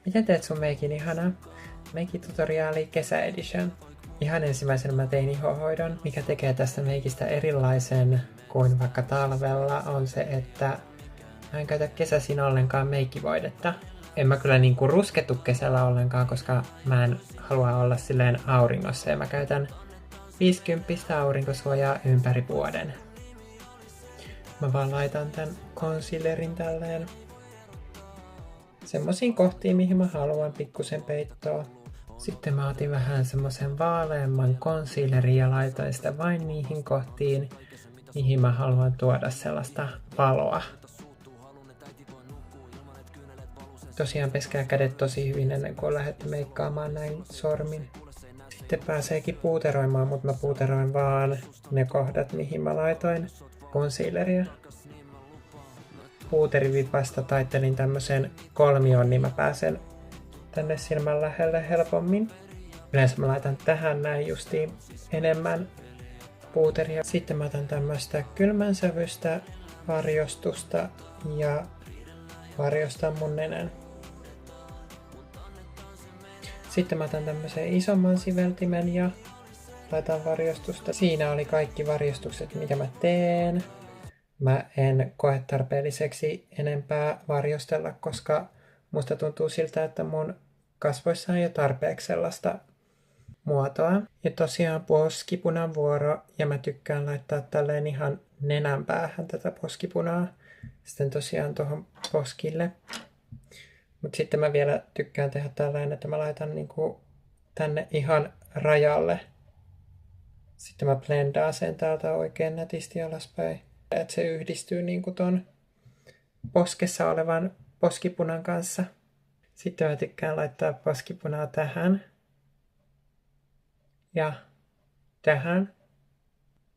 Miten teet sun meikin ihanaa? Meikitutoriaali kesäedition. Ihan ensimmäisenä mä tein ihohoidon. Mikä tekee tästä meikistä erilaisen kuin vaikka talvella on se, että mä en käytä kesäisin ollenkaan meikkivoidetta. En mä kyllä niinku rusketu kesällä ollenkaan, koska mä en halua olla silleen auringossa ja mä käytän 50 aurinkosuojaa ympäri vuoden. Mä vaan laitan tän concealerin tälleen semmosiin kohtiin, mihin mä haluan pikkusen peittoa. Sitten mä otin vähän semmosen vaaleamman concealerin ja laitoin sitä vain niihin kohtiin, mihin mä haluan tuoda sellaista valoa. Tosiaan peskää kädet tosi hyvin ennen kuin lähdette meikkaamaan näin sormin. Sitten pääseekin puuteroimaan, mutta mä puuteroin vaan ne kohdat, mihin mä laitoin concealeria. Puuterivipasta taittelin tämmösen kolmion, niin mä pääsen tänne silmän lähelle helpommin. Yleensä mä laitan tähän näin justiin enemmän puuteria. Sitten mä otan tämmöstä kylmän sävystä varjostusta ja varjostan mun nenän. Sitten mä otan tämmösen isomman siveltimen ja laitan varjostusta. Siinä oli kaikki varjostukset, mitä mä teen. Mä en koe tarpeelliseksi enempää varjostella, koska musta tuntuu siltä, että mun kasvoissa on jo tarpeeksi sellaista muotoa. Ja tosiaan poskipunan vuoro, ja mä tykkään laittaa tälleen ihan nenän päähän tätä poskipunaa. Sitten tosiaan tuohon poskille. Mutta sitten mä vielä tykkään tehdä tällainen, että mä laitan niinku tänne ihan rajalle. Sitten mä blendaan sen täältä oikein nätisti alaspäin. Että se yhdistyy niinku ton poskessa olevan poskipunan kanssa. Sitten mä tykkään laittaa poskipunaa tähän. Ja tähän.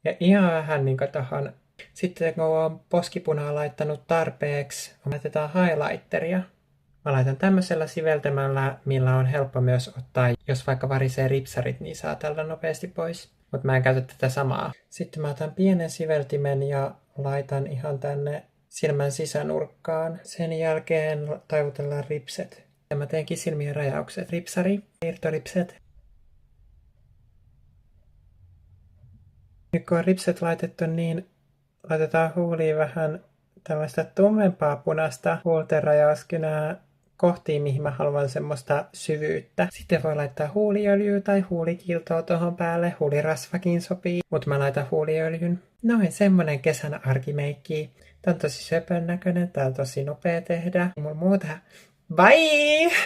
Ja ihan vähän niinku tohon. Sitten kun on poskipunaa laittanut tarpeeksi, laitetaan highlighteria. Mä laitan tämmöisellä siveltämällä, millä on helppo myös ottaa, jos vaikka varisee ripsarit, niin saa tällä nopeasti pois. Mutta mä en käytä tätä samaa. Sitten mä otan pienen siveltimen ja laitan ihan tänne silmän sisänurkkaan. Sen jälkeen taivutellaan ripset. Ja mä teenkin silmien rajaukset. Ripsari, irtoripset. Nyt kun on ripset laitettu, niin laitetaan huuliin vähän tällaista tummempaa punaista huultenrajauskynää kohtiin, mihin mä haluan semmoista syvyyttä. Sitten voi laittaa huuliöljyä tai huulikiltoa tuohon päälle. Huulirasvakin sopii, mutta mä laitan huuliöljyn. Noin semmonen kesän arkimeikki. Tää on tosi söpön näköinen, tää on tosi nopea tehdä. Mulla muuta. Bye!